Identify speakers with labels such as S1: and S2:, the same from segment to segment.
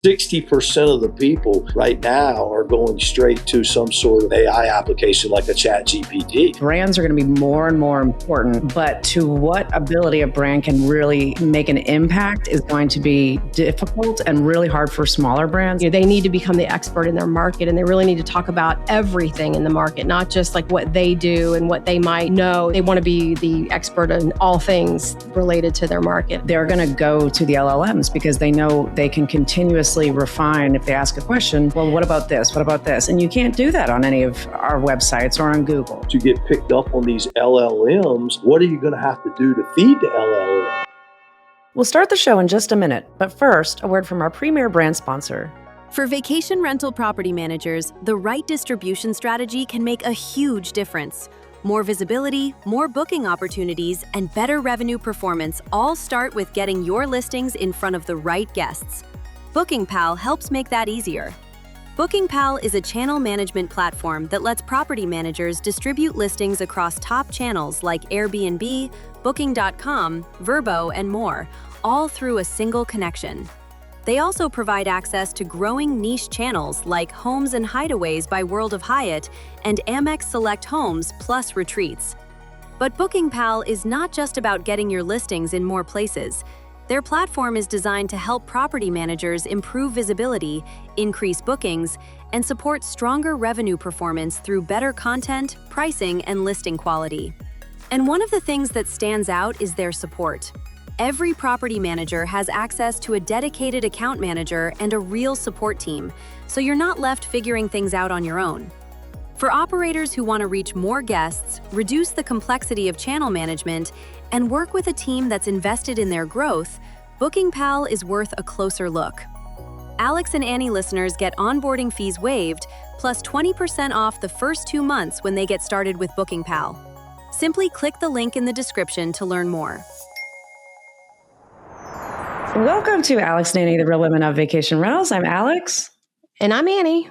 S1: 60% of the people right now are going straight to some sort of AI application like a chat GPT.
S2: Brands are going to be more and more important, but to what ability a brand can really make an impact is going to be difficult and really hard for smaller brands.
S3: They need to become the expert in their market, and they really need to talk about everything in the market, not just like what they do and what they might know. They want to be the expert in all things related to their market.
S2: They're going to go to the LLMs because they know they can continuously refine if they ask a question. Well, what about this? What about this? And you can't do that on any of our websites or on Google.
S1: To get picked up on these LLMs, what are you going to have to do to feed the LLM?
S2: We'll start the show in just a minute, but first, a word from our premier brand sponsor.
S4: For vacation rental property managers, the right distribution strategy can make a huge difference. More visibility, more booking opportunities, and better revenue performance all start with getting your listings in front of the right guests. BookingPal helps make that easier. BookingPal is a channel management platform that lets property managers distribute listings across top channels like Airbnb, Booking.com, Vrbo, and more, all through a single connection. They also provide access to growing niche channels like Homes and Hideaways by World of Hyatt and Amex Select Homes plus Retreats. But BookingPal is not just about getting your listings in more places. Their platform is designed to help property managers improve visibility, increase bookings, and support stronger revenue performance through better content, pricing, and listing quality. And one of the things that stands out is their support. Every property manager has access to a dedicated account manager and a real support team, so you're not left figuring things out on your own. For operators who want to reach more guests, reduce the complexity of channel management, and work with a team that's invested in their growth, BookingPal is worth a closer look. Alex and Annie listeners get onboarding fees waived, plus 20% off the first 2 months when they get started with BookingPal. Simply click the link in the description to learn more.
S2: Welcome to Alex and Annie, the Real Women of Vacation Rentals. I'm Alex.
S3: And I'm Annie.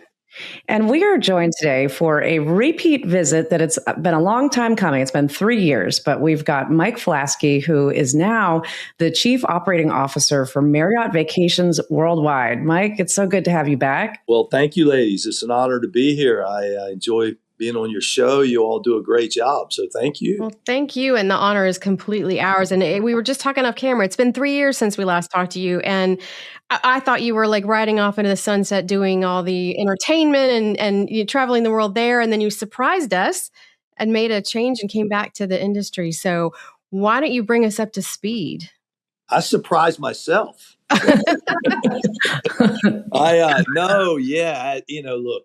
S2: And we are joined today for a repeat visit that it's been a long time coming. It's been 3 years, but we've got Mike Flaskey, who is now the Chief Operating Officer for Marriott Vacations Worldwide. Mike, it's so good to have you back.
S1: Well, thank you, ladies. It's an honor to be here. I enjoy being on your show. You all do a great job, so thank you.
S3: Well, thank you, and the honor is completely ours. And we were just talking off camera. It's been 3 years since we last talked to you, and I thought you were like riding off into the sunset doing all the entertainment and you traveling the world there, and then you surprised us and made a change and came back to the industry. So why don't you bring us up to speed?
S1: I surprised myself. Look,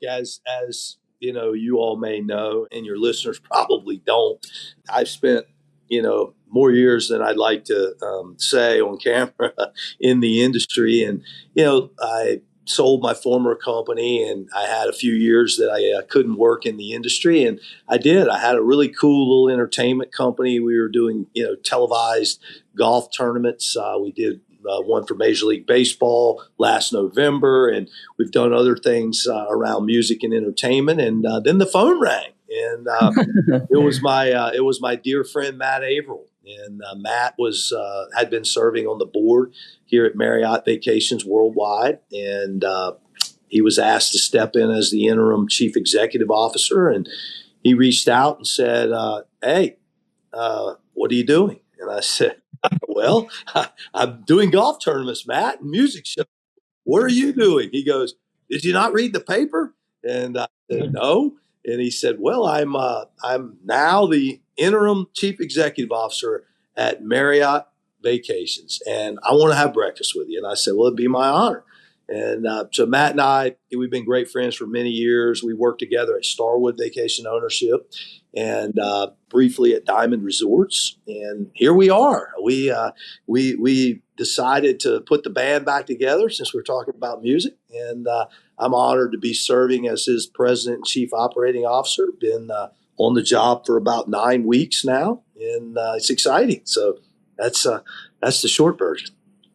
S1: as you all may know, and your listeners probably don't, I've spent, more years than I'd like to say on camera in the industry. And, I sold my former company and I had a few years that I couldn't work in the industry. And I did. I had a really cool little entertainment company. We were doing, televised golf tournaments. We did one for Major League Baseball last November, and we've done other things around music and entertainment. And then the phone rang, and it was my dear friend Matt Averill, and Matt had been serving on the board here at Marriott Vacations Worldwide, and he was asked to step in as the interim chief executive officer, and he reached out and said, "Hey, what are you doing?" And I said, "Well, I'm doing golf tournaments, Matt, and music shows. What are you doing?" He goes, "Did you not read the paper?" And I said, "No." And he said, "Well, I'm now the interim chief executive officer at Marriott Vacations, and I want to have breakfast with you." And I said, "Well, it'd be my honor." And so Matt and I, we've been great friends for many years. We worked together at Starwood Vacation Ownership and briefly at Diamond Resorts. And here we are. We decided to put the band back together since we're talking about music. And I'm honored to be serving as his president and chief operating officer. Been on the job for about 9 weeks now, and it's exciting. So that's the short version.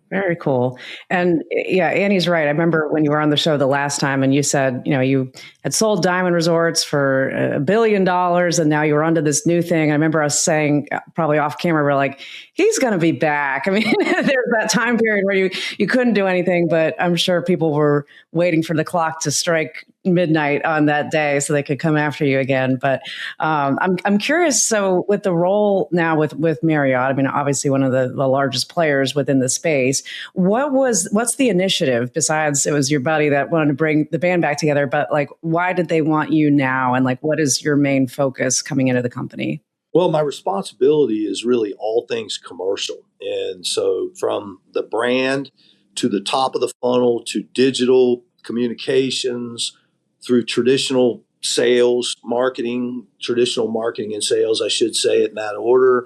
S2: Very cool. And yeah, Annie's right. I remember when you were on the show the last time and you said, you had sold Diamond Resorts for $1 billion and now you're onto this new thing. I remember us saying, probably off camera, we're like, he's going to be back. I mean, there's that time period where you couldn't do anything, but I'm sure people were waiting for the clock to strike midnight on that day so they could come after you again. But I'm curious. So with the role now with Marriott, I mean, obviously one of the largest players within the space, what's the initiative besides it was your buddy that wanted to bring the band back together, but like, why did they want you now? And like, what is your main focus coming into the company?
S1: Well, my responsibility is really all things commercial. And so from the brand to the top of the funnel to digital communications through traditional sales, traditional marketing and sales, I should say it in that order,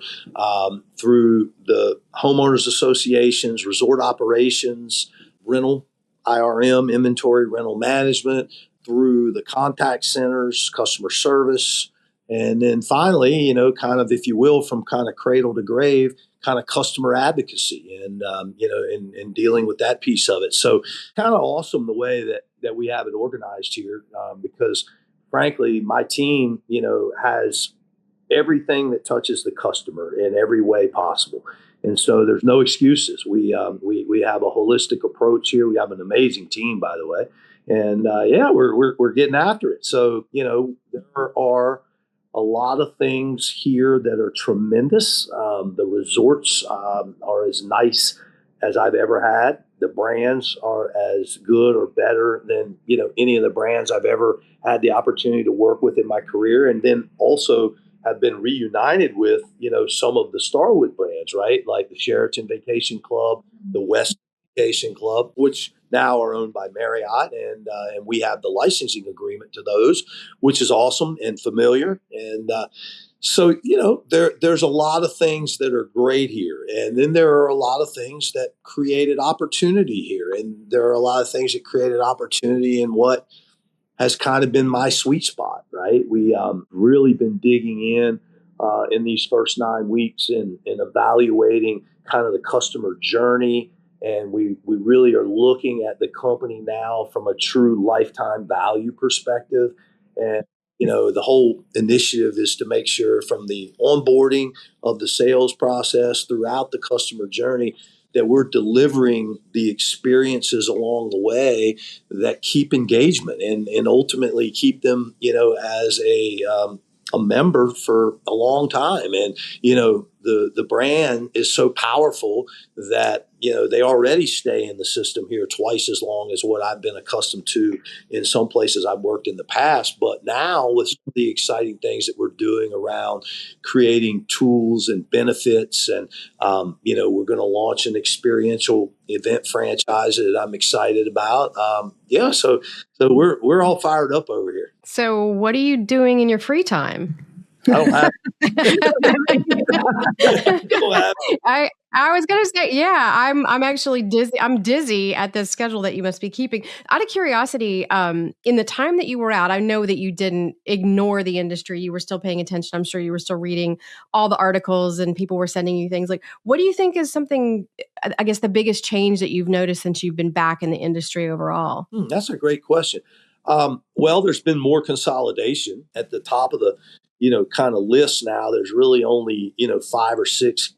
S1: through the homeowners associations, resort operations, rental, IRM, inventory, rental management, through the contact centers, customer service, and then finally, kind of, if you will, from kind of cradle to grave, kind of customer advocacy and, and dealing with that piece of it. So kind of awesome the way that we have it organized here because frankly, my team, has everything that touches the customer in every way possible. And so there's no excuses. We have a holistic approach here. We have an amazing team, by the way. And we're getting after it. So, there are a lot of things here that are tremendous. The resorts are as nice as I've ever had. The brands are as good or better than, any of the brands I've ever had the opportunity to work with in my career. And then also have been reunited with, some of the Starwood brands, right? Like the Sheraton Vacation Club, the West Vacation Club, which now are owned by Marriott, and we have the licensing agreement to those, which is awesome and familiar. And so, there's a lot of things that are great here. And then there are a lot of things that created opportunity here. And there are a lot of things that created opportunity in what has kind of been my sweet spot, right? We really been digging in these first 9 weeks and evaluating kind of the customer journey. And we really are looking at the company now from a true lifetime value perspective. And, the whole initiative is to make sure from the onboarding of the sales process throughout the customer journey that we're delivering the experiences along the way that keep engagement and ultimately keep them, as a member for a long time. And, the brand is so powerful that, they already stay in the system here twice as long as what I've been accustomed to in some places I've worked in the past. But now with the exciting things that we're doing around creating tools and benefits and, we're going to launch an experiential event franchise that I'm excited about. So we're all fired up over here.
S3: So what are you doing in your free time?
S1: I don't have.
S3: I was going to say, I'm actually dizzy. I'm dizzy at the schedule that you must be keeping. Out of curiosity, in the time that you were out, I know that you didn't ignore the industry. You were still paying attention. I'm sure you were still reading all the articles and people were sending you things. Like, what do you think is something, I guess, the biggest change that you've noticed since you've been back in the industry overall?
S1: That's a great question. Well, there's been more consolidation at the top of the kind of list now. There's really only, 5 or 6,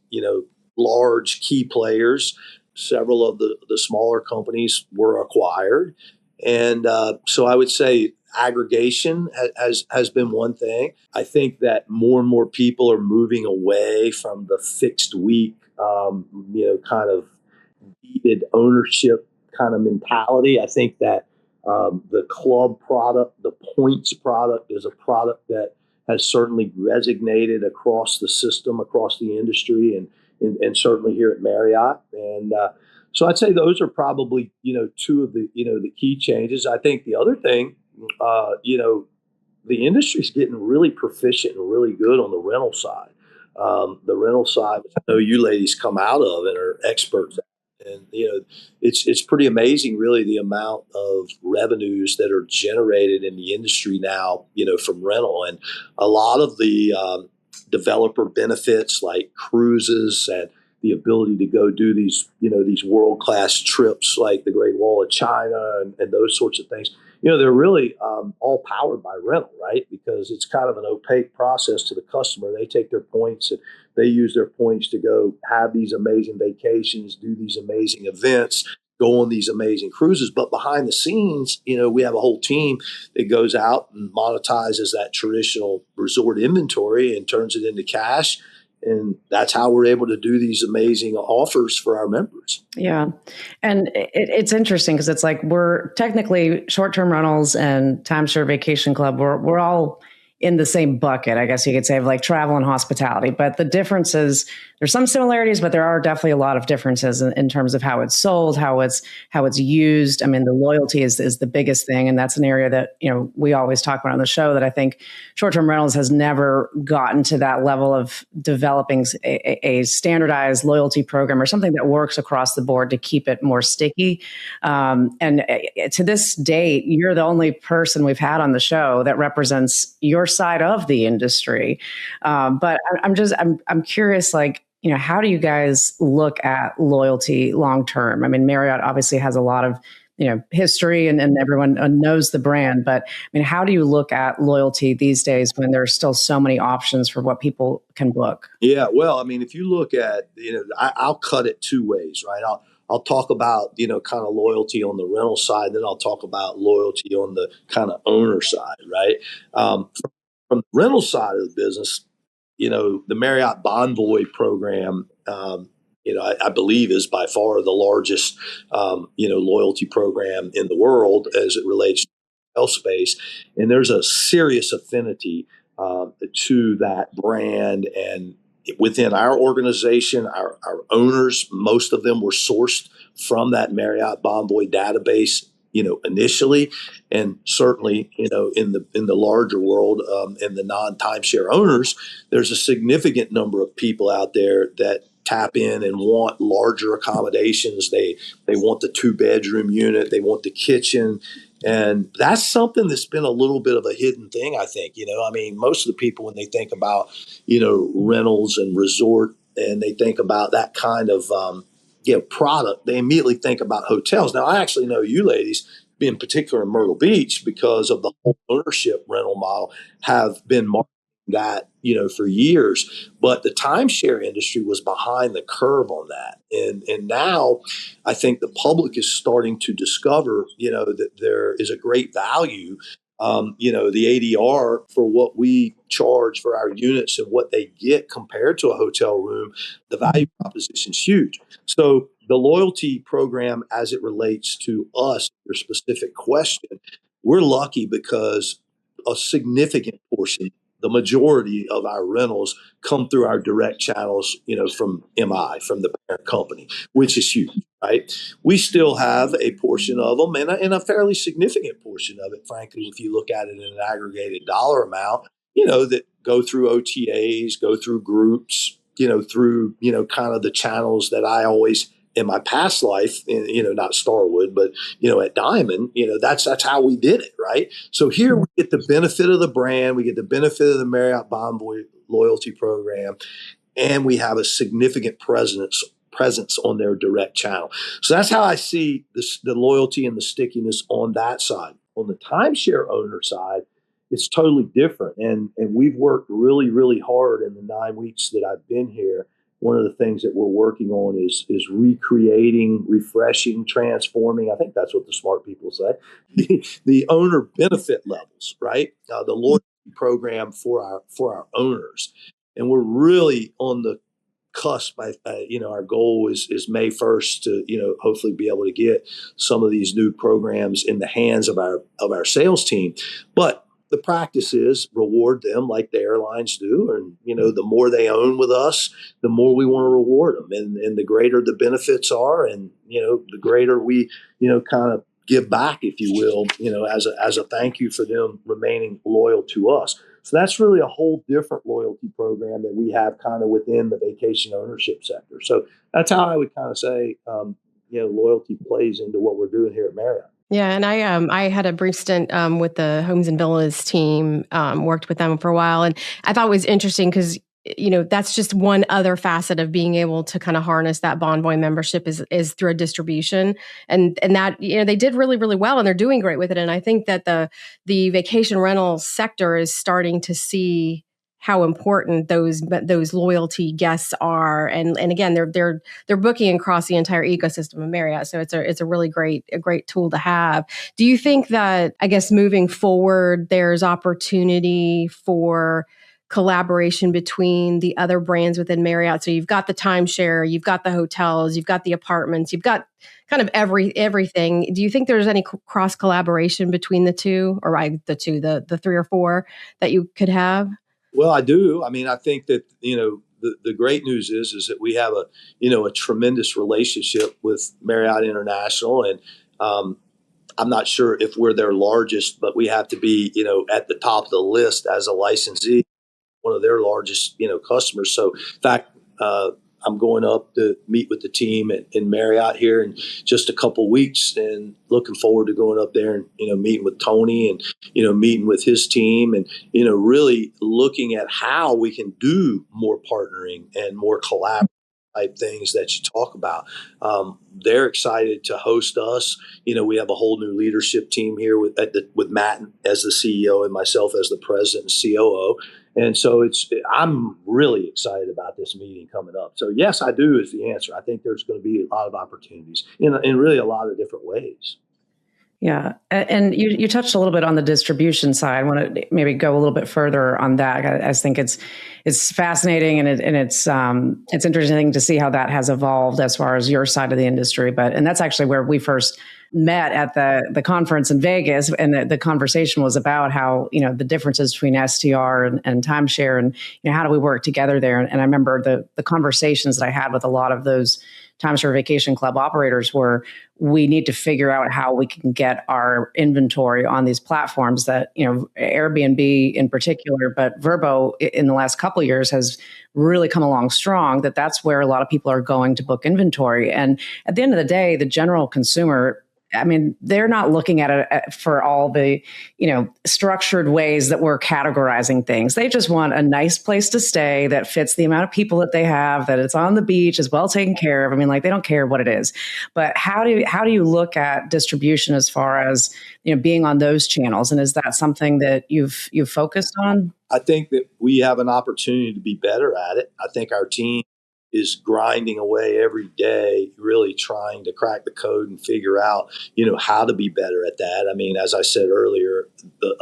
S1: large key players. Several of the smaller companies were acquired. And so I would say aggregation has been one thing. I think that more and more people are moving away from the fixed week, kind of deeded ownership kind of mentality. I think that the club product, the points product is a product that has certainly resonated across the system, across the industry, and certainly here at Marriott. And so I'd say those are probably, two of the, the key changes. I think the other thing, the industry's getting really proficient and really good on the rental side. The rental side, which I know you ladies come out of and are experts at. And, it's pretty amazing, really, the amount of revenues that are generated in the industry now, from rental. And a lot of the developer benefits like cruises and the ability to go do these, these world-class trips like the Great Wall of China and those sorts of things. They're really all powered by rental, right? Because it's kind of an opaque process to the customer. They take their points and they use their points to go have these amazing vacations, do these amazing events, go on these amazing cruises. But behind the scenes, we have a whole team that goes out and monetizes that traditional resort inventory and turns it into cash. And that's how we're able to do these amazing offers for our members.
S2: Yeah. And it's interesting because it's like we're technically short-term rentals and timeshare vacation club. We're all in the same bucket, I guess you could say, of like travel and hospitality. But the difference is there's some similarities, but there are definitely a lot of differences in terms of how it's sold, how it's used. I mean, the loyalty is the biggest thing. And that's an area that, we always talk about on the show that I think short-term rentals has never gotten to that level of developing a standardized loyalty program or something that works across the board to keep it more sticky. And to this date, you're the only person we've had on the show that represents your side of the industry. But I'm curious, like, how do you guys look at loyalty long term? I mean, Marriott obviously has a lot of, history and everyone knows the brand. But I mean, how do you look at loyalty these days when there's still so many options for what people can book?
S1: Yeah, well, I mean, if you look at, I'll cut it two ways, right? I'll talk about, kind of loyalty on the rental side, then I'll talk about loyalty on the kind of owner side, right? From the rental side of the business, the Marriott Bonvoy program, I believe is by far the largest, loyalty program in the world as it relates to health space. And there's a serious affinity to that brand. And within our organization, our owners, most of them were sourced from that Marriott Bonvoy database, initially, and certainly, in the larger world, and the non-timeshare owners, there's a significant number of people out there that tap in and want larger accommodations. They want the 2-bedroom unit, they want the kitchen. And that's something that's been a little bit of a hidden thing, I think. I mean, most of the people, when they think about, rentals and resort, and they think about that kind of, product, they immediately think about hotels. Now, I actually know you ladies, in particular in Myrtle Beach, because of the whole ownership rental model, have been marketing that, for years. But the timeshare industry was behind the curve on that. And now I think the public is starting to discover, that there is a great value, the ADR for what we charge for our units and what they get compared to a hotel room, the value proposition is huge. So the loyalty program, as it relates to us, your specific question, we're lucky because a significant portion, the majority of our rentals come through our direct channels, from MI, from the parent company, which is huge, right? We still have a portion of them and a fairly significant portion of it, frankly, if you look at it in an aggregated dollar amount, that go through OTAs, go through groups, through, kind of the channels that I always in my past life, not Starwood, but, at Diamond, that's how we did it. Right. So here we get the benefit of the brand. We get the benefit of the Marriott Bonvoy loyalty program, and we have a significant presence on their direct channel. So that's how I see the loyalty and the stickiness on that side. On the timeshare owner side, it's totally different. And we've worked really, really hard in the 9 weeks that I've been here. One of the things that we're working on is recreating, refreshing, transforming. I think that's what the smart people say. The owner benefit levels, right? The loyalty program for our owners, and we're really on the cusp. Our goal is May 1st to hopefully be able to get some of these new programs in the hands of our sales team, but the practice is reward them like the airlines do. And, the more they own with us, the more we want to reward them. And the greater the benefits are, and, the greater we, kind of give back, if you will, as a thank you for them remaining loyal to us. So that's really a whole different loyalty program that we have kind of within the vacation ownership sector. So that's how I would kind of say, loyalty plays into what we're doing here at Marriott.
S3: Yeah, and I had a brief stint with the Homes and Villas team, worked with them for a while, and I thought it was interesting because that's just one other facet of being able to kind of harness that Bonvoy membership is through a distribution. And that, they did really, really well, and they're doing great with it. And I think that the vacation rental sector is starting to see how important those loyalty guests are. And again, they're booking across the entire ecosystem of Marriott. So it's a really great tool to have. Do you think that, I guess, moving forward, there's opportunity for collaboration between the other brands within Marriott? So you've got the timeshare, you've got the hotels, you've got the apartments, you've got kind of everything. Do you think there's any cross collaboration between the two, or the three or four that you could have?
S1: Well, I do. I mean, I think that, the great news is that we have a tremendous relationship with Marriott International. And I'm not sure if we're their largest, but we have to be, at the top of the list as a licensee, one of their largest, customers. So in fact, I'm going up to meet with the team in Marriott here in just a couple weeks, and looking forward to going up there and, meeting with Tony and, meeting with his team and, really looking at how we can do more partnering and more collaborative type things that you talk about. They're excited to host us. We have a whole new leadership team here with Matt as the CEO and myself as the president and COO. And so I'm really excited about this meeting coming up. So yes, I do is the answer. I think there's going to be a lot of opportunities in really a lot of different ways.
S2: Yeah. And you touched a little bit on the distribution side. I want to maybe go a little bit further on that. I think it's fascinating, and it's interesting to see how that has evolved as far as your side of the industry. And that's actually where we first met at the conference in Vegas, and the conversation was about how, the differences between STR and timeshare, and how do we work together there. And I remember the conversations that I had with a lot of those timeshare vacation club operators were, we need to figure out how we can get our inventory on these platforms that, Airbnb in particular, but Vrbo in the last couple of years has really come along strong, that's where a lot of people are going to book inventory. And at the end of the day, the general consumer, I mean, they're not looking at it for all the, structured ways that we're categorizing things. They just want a nice place to stay that fits the amount of people that they have, that it's on the beach, is well taken care of. I mean, they don't care what it is. But how do you look at distribution as far as, being on those channels? And is that something that you've focused on?
S1: I think that we have an opportunity to be better at it. I think our team is grinding away every day, really trying to crack the code and figure out, how to be better at that. I mean, as I said earlier,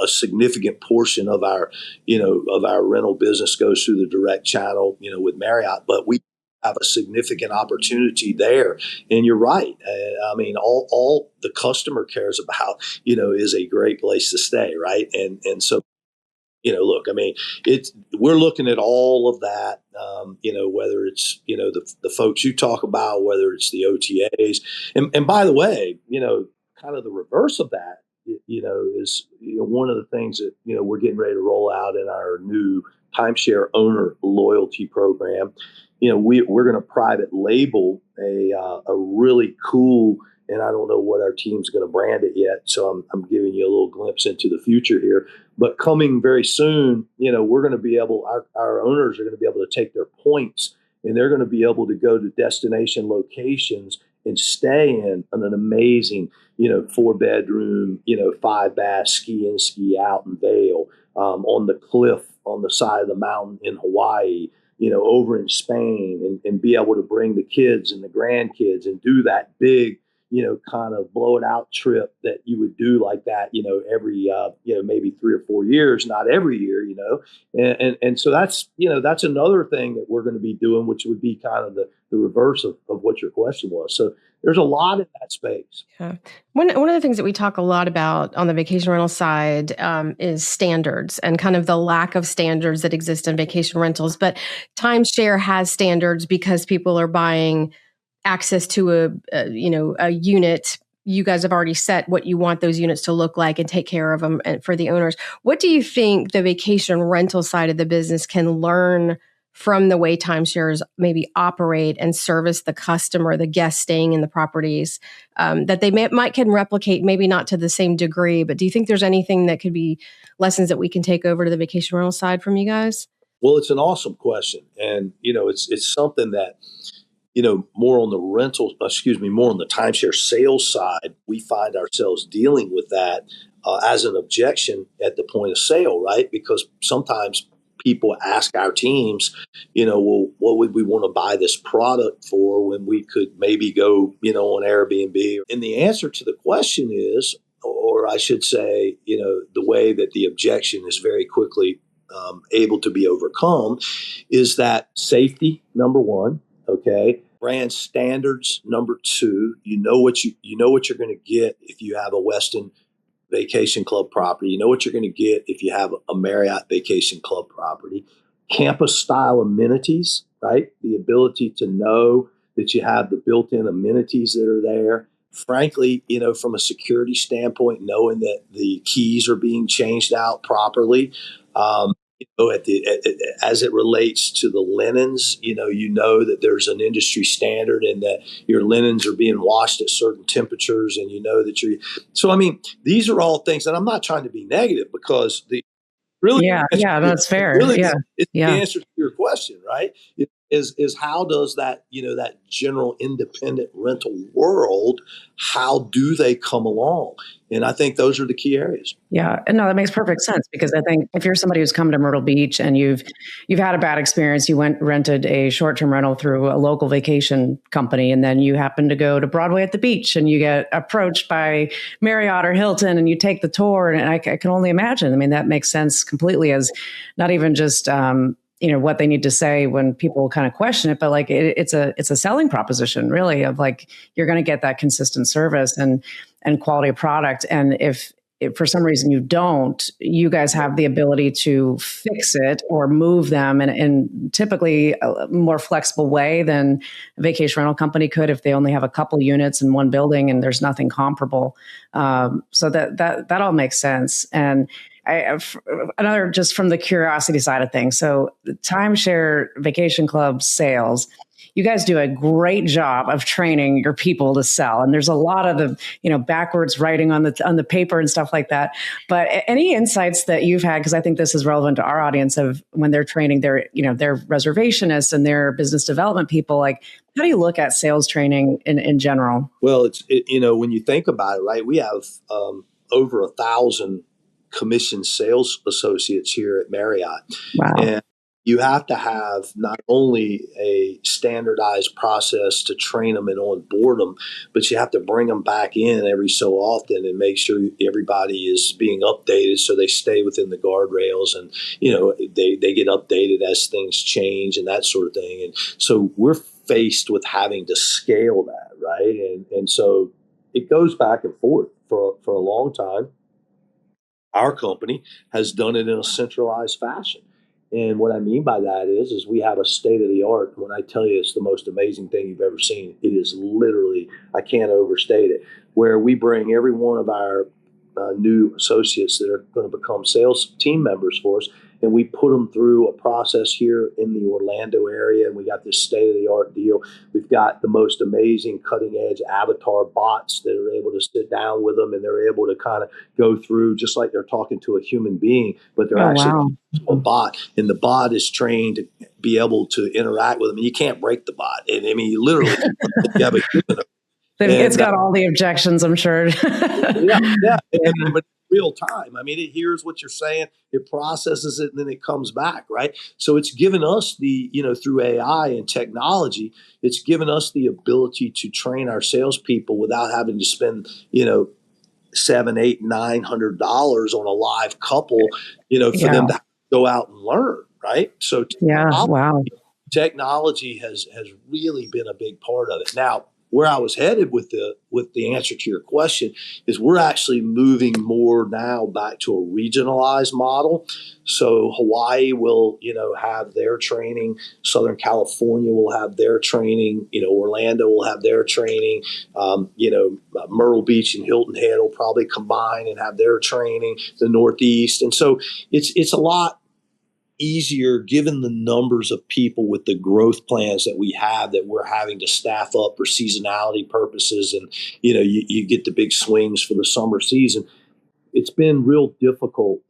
S1: a significant portion of our, of our rental business goes through the direct channel, with Marriott, but we have a significant opportunity there. And you're right. I mean, all the customer cares about, is a great place to stay, right? And so, look, I mean, we're looking at all of that, whether it's, the folks you talk about, whether it's the OTAs. And by the way, kind of the reverse of that, is, one of the things that, we're getting ready to roll out in our new timeshare owner loyalty program. We're going to private label a really cool, and I don't know what our team's going to brand it yet, so I'm giving you a little glimpse into the future here. But coming very soon, we're going to be able, our owners are going to be able to take their points, and they're going to be able to go to destination locations and stay in an amazing, 4-bedroom, 5-bath ski in, ski out in Vail, on the cliff on the side of the mountain in Hawaii, over in Spain, and be able to bring the kids and the grandkids and do that big, kind of blow it out trip that you would do like that, every, maybe 3 or 4 years, not every year, and so that's another thing that we're going to be doing, which would be kind of the reverse of what your question was. So there's a lot in that space.
S3: Yeah. One of the things that we talk a lot about on the vacation rental side is standards, and kind of the lack of standards that exist in vacation rentals. But timeshare has standards because people are buying access to a unit. You guys have already set what you want those units to look like and take care of them for the owners. What do you think the vacation rental side of the business can learn from the way timeshares maybe operate and service the customer, the guest staying in the properties, that they might can replicate, maybe not to the same degree, but do you think there's anything that could be lessons that we can take over to the vacation rental side from you guys?
S1: Well, it's an awesome question. And, it's something that, more on the more on the timeshare sales side, we find ourselves dealing with that as an objection at the point of sale, right? Because sometimes people ask our teams, well, what would we want to buy this product for when we could maybe go, on Airbnb? And the answer to the question is, or I should say, the way that the objection is very quickly able to be overcome is that safety, number one, okay, brand standards, number two. You know what you're going to get if you have a Westin Vacation Club property. You know what you're going to get if you have a Marriott Vacation Club property. Campus style amenities, right? The ability to know that you have the built-in amenities that are there. Frankly, from a security standpoint, knowing that the keys are being changed out properly. As it relates to the linens, that there's an industry standard and that your linens are being washed at certain temperatures, and So, I mean, these are all things, and I'm not trying to be negative because
S2: that's fair.
S1: It's the answer to your question, right? Is how does that, that general independent rental world, how do they come along? And I think those are the key areas.
S2: Yeah, and no, that makes perfect sense, because I think if you're somebody who's come to Myrtle Beach and you've had a bad experience, you rented a short-term rental through a local vacation company, and then you happen to go to Broadway at the beach and you get approached by Marriott or Hilton and you take the tour, and I can only imagine. I mean, that makes sense completely, as not even just what they need to say when people kind of question it, but like it's a selling proposition, really, of like you're going to get that consistent service and quality of product. And if for some reason you don't, you guys have the ability to fix it or move them in typically a more flexible way than a vacation rental company could if they only have a couple units in one building and there's nothing comparable. So that all makes sense. And another, just from the curiosity side of things. So the timeshare vacation club sales, you guys do a great job of training your people to sell. And there's a lot of the, backwards writing on the paper and stuff like that. But any insights that you've had, because I think this is relevant to our audience, of when they're training their reservationists and their business development people, like, how do you look at sales training in general?
S1: Well, when you think about it, right, we have over 1,000 commissioned sales associates here at Marriott.
S2: Wow.
S1: And you have to have not only a standardized process to train them and onboard them, but you have to bring them back in every so often and make sure everybody is being updated so they stay within the guardrails, and they get updated as things change and that sort of thing. And so we're faced with having to scale that, right? And so it goes back and forth for a long time. Our company has done it in a centralized fashion. And what I mean by that is we have a state-of-the-art. When I tell you it's the most amazing thing you've ever seen, it is literally, I can't overstate it, where we bring every one of our new associates that are going to become sales team members for us, and we put them through a process here in the Orlando area, and we got this state-of-the-art deal. We've got the most amazing cutting-edge avatar bots that are able to sit down with them, and they're able to kind of go through just like they're talking to a human being, but they're actually a bot, and the bot is trained to be able to interact with them. And you can't break the bot. And I mean, you literally you have a human.
S2: It's got all the objections, I'm sure.
S1: yeah. But real time. I mean, it hears what you're saying, it processes it, and then it comes back, right? So it's given us through AI and technology, it's given us the ability to train our salespeople without having to spend, $700, $800, $900 on a live couple, for them to go out and learn, right? So technology has really been a big part of it. Now, where I was headed with the answer to your question is we're actually moving more now back to a regionalized model. So Hawaii will, have their training. Southern California will have their training. Orlando will have their training. Myrtle Beach and Hilton Head will probably combine and have their training. The Northeast, and so it's a lot easier given the numbers of people with the growth plans that we have, that we're having to staff up for seasonality purposes. And, you get the big swings for the summer season. it's been real difficult,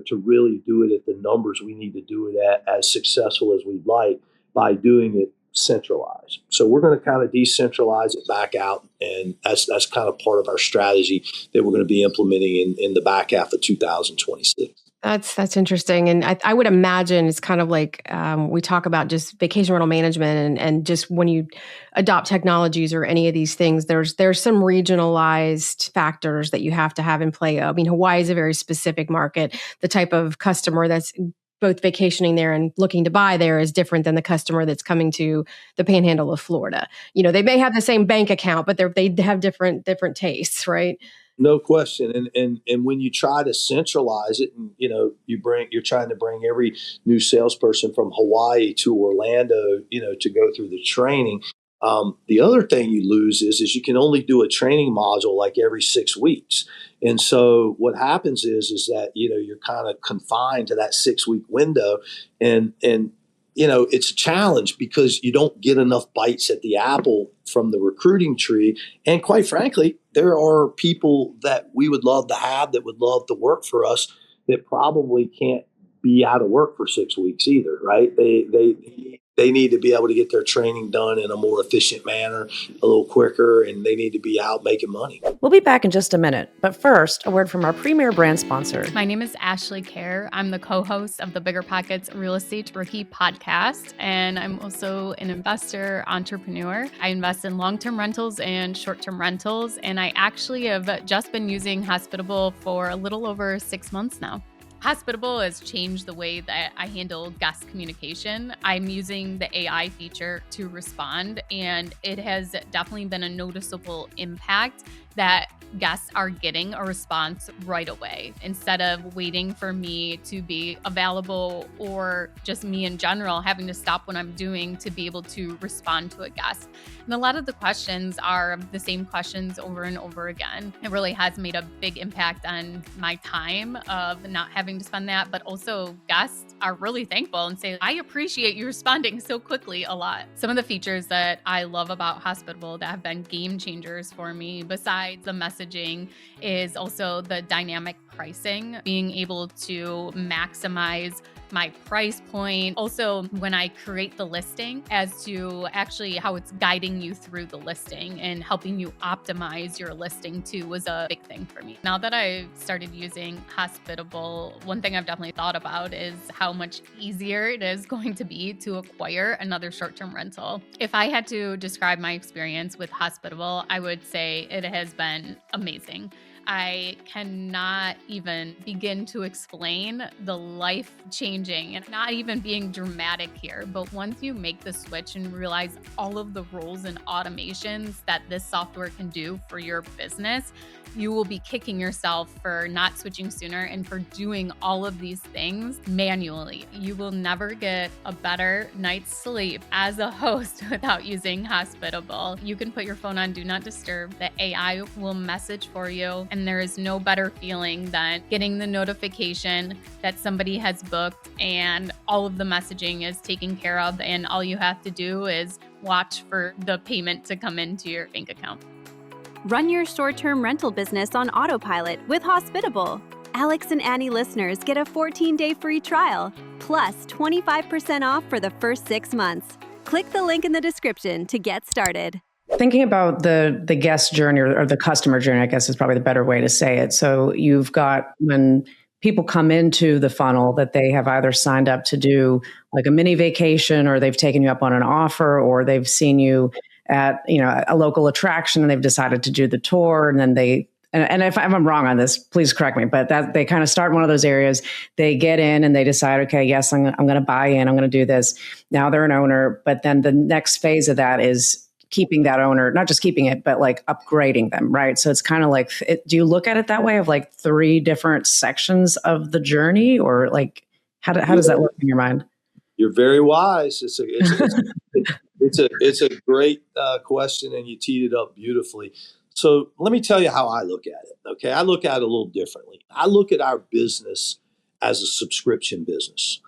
S1: to really do it at the numbers we need to do it at as successful as we'd like by doing it centralized. So we're going to kind of decentralize it back out, and that's kind of part of our strategy that we're going to be implementing in the back half of 2026.
S3: That's interesting. And I would imagine it's kind of like we talk about just vacation rental management and just when you adopt technologies or any of these things, there's some regionalized factors that you have to have in play. I mean, Hawaii is a very specific market. The type of customer that's both vacationing there and looking to buy there is different than the customer that's coming to the panhandle of Florida. They may have the same bank account, but they have different tastes, right?
S1: No question. And when you try to centralize it, and you're trying to bring every new salesperson from Hawaii to Orlando, to go through the training. The other thing you lose is you can only do a training module like every 6 weeks. And so what happens is that, you're kind of confined to that 6-week window, and it's a challenge because you don't get enough bites at the apple from the recruiting tree. And quite frankly, there are people that we would love to have that would love to work for us that probably can't be out of work for 6 weeks either, right? They need to be able to get their training done in a more efficient manner, a little quicker, and they need to be out making money.
S2: We'll be back in just a minute, but first, a word from our premier brand sponsor.
S5: My name is Ashley Kerr. I'm the co-host of the Bigger Pockets Real Estate Rookie podcast, and I'm also an investor entrepreneur. I invest in long-term rentals and short-term rentals, and I actually have just been using Hospitable for a little over 6 months now. Hospitable has changed the way that I handle guest communication. I'm using the AI feature to respond, and it has definitely been a noticeable impact that guests are getting a response right away instead of waiting for me to be available, or just me in general having to stop what I'm doing to be able to respond to a guest. And a lot of the questions are the same questions over and over again. It really has made a big impact on my time of not having to spend that, but also guests are really thankful and say, I appreciate you responding so quickly a lot. Some of the features that I love about Hospitable that have been game changers for me, besides the messaging, is also the dynamic pricing, being able to maximize my price point. Also, when I create the listing, as to actually how it's guiding you through the listing and helping you optimize your listing too was a big thing for me. Now that I've started using Hospitable, one thing I've definitely thought about is how much easier it is going to be to acquire another short-term rental. If I had to describe my experience with Hospitable, I would say it has been amazing. I cannot even begin to explain the life-changing, and not even being dramatic here, but once you make the switch and realize all of the rules and automations that this software can do for your business, you will be kicking yourself for not switching sooner and for doing all of these things manually. You will never get a better night's sleep as a host without using Hospitable. You can put your phone on Do Not Disturb. The AI will message for you, and there is no better feeling than getting the notification that somebody has booked and all of the messaging is taken care of, and all you have to do is watch for the payment to come into your bank account.
S4: Run your short-term rental business on autopilot with Hospitable. Alex and Annie listeners get a 14-day free trial, plus 25% off for the first 6 months. Click the link in the description to get started.
S2: Thinking about the guest journey or the customer journey, I guess is probably the better way to say it. So you've got, when people come into the funnel, that they have either signed up to do like a mini vacation, or they've taken you up on an offer, or they've seen you at a local attraction and they've decided to do the tour, and then and if I'm wrong on this, please correct me, but that they kind of start in one of those areas. They get in and they decide, okay, yes, I'm going to buy in. I'm going to do this. Now they're an owner, but then the next phase of that is keeping that owner, not just keeping it, but like upgrading them, right? So it's kind of like, do you look at it that way, of like 3 different sections of the journey, or like how does that work in your mind?
S1: You're very wise. It's a great question, and you teed it up beautifully. So let me tell you how I look at it. Okay, I look at it a little differently. I look at our business as a subscription business.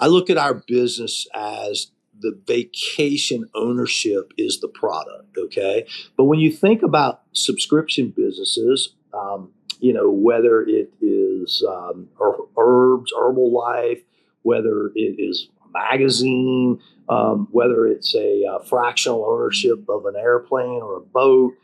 S1: I look at our business as the vacation ownership is the product. Okay, but when you think about subscription businesses, whether it is herbs, herbal life, whether it is a magazine, whether it's a fractional ownership of an airplane or a boat.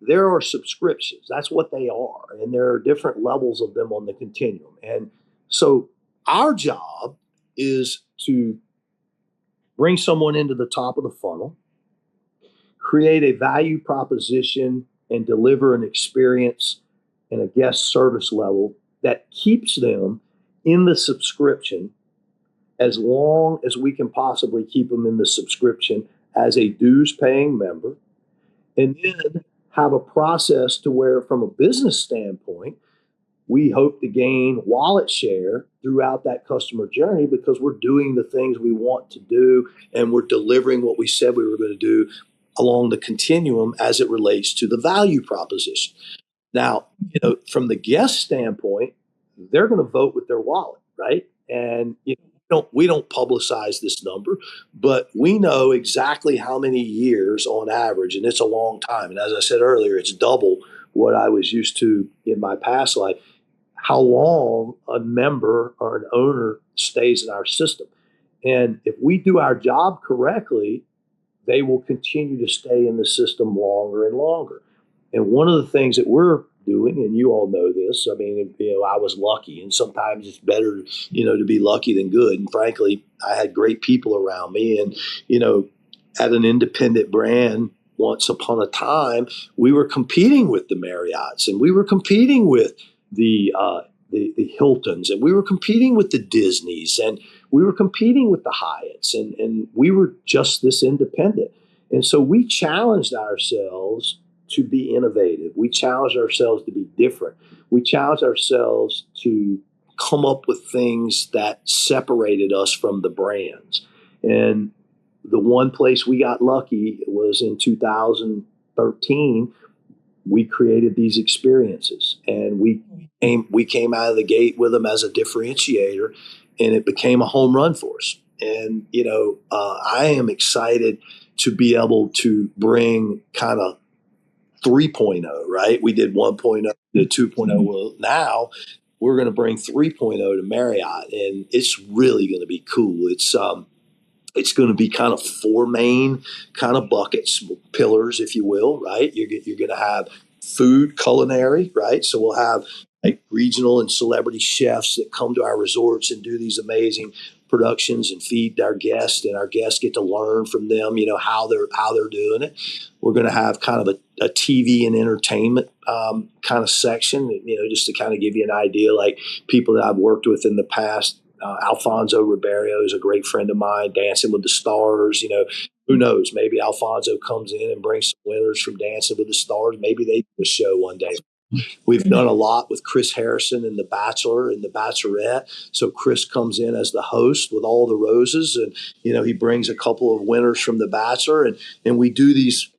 S1: There are subscriptions. That's what they are. And there are different levels of them on the continuum. And so our job is to bring someone into the top of the funnel, create a value proposition, and deliver an experience and a guest service level that keeps them in the subscription as long as we can possibly keep them in the subscription as a dues paying member, and then have a process to where, from a business standpoint, we hope to gain wallet share throughout that customer journey because we're doing the things we want to do and we're delivering what we said we were going to do along the continuum as it relates to the value proposition. Now, from the guest standpoint, they're going to vote with their wallet, right? And we don't publicize this number, but we know exactly how many years on average, and it's a long time. And as I said earlier, it's double what I was used to in my past life, how long a member or an owner stays in our system. And if we do our job correctly, they will continue to stay in the system longer and longer. And one of the things that we're doing, and you all know this, I mean, I was lucky, and sometimes it's better, to be lucky than good. And frankly, I had great people around me. And, at an independent brand, once upon a time, we were competing with the Marriotts, and we were competing with the Hiltons, and we were competing with the Disneys, and we were competing with the Hyatts, and we were just this independent. And so we challenged ourselves to be innovative. We challenged ourselves to be different. We challenged ourselves to come up with things that separated us from the brands. And the one place we got lucky was in 2013. We created these experiences, and we came out of the gate with them as a differentiator, and it became a home run for us. And, I am excited to be able to bring kind of 3.0, right? We did 1.0, did 2.0. Well, now we're going to bring 3.0 to Marriott, and it's really going to be cool. It's going to be kind of four main kind of buckets, pillars, if you will, right? You're going to have food, culinary, right? So we'll have like regional and celebrity chefs that come to our resorts and do these amazing productions and feed our guests, and our guests get to learn from them, how they're doing it. We're going to have kind of a TV and entertainment kind of section, just to kind of give you an idea, like people that I've worked with in the past. Alfonso Ribeiro is a great friend of mine, Dancing with the Stars. Who knows? Maybe Alfonso comes in and brings some winners from Dancing with the Stars. Maybe they do a show one day. We've done a lot with Chris Harrison and The Bachelor and The Bachelorette. So Chris comes in as the host with all the roses, and he brings a couple of winners from The Bachelor, and we do these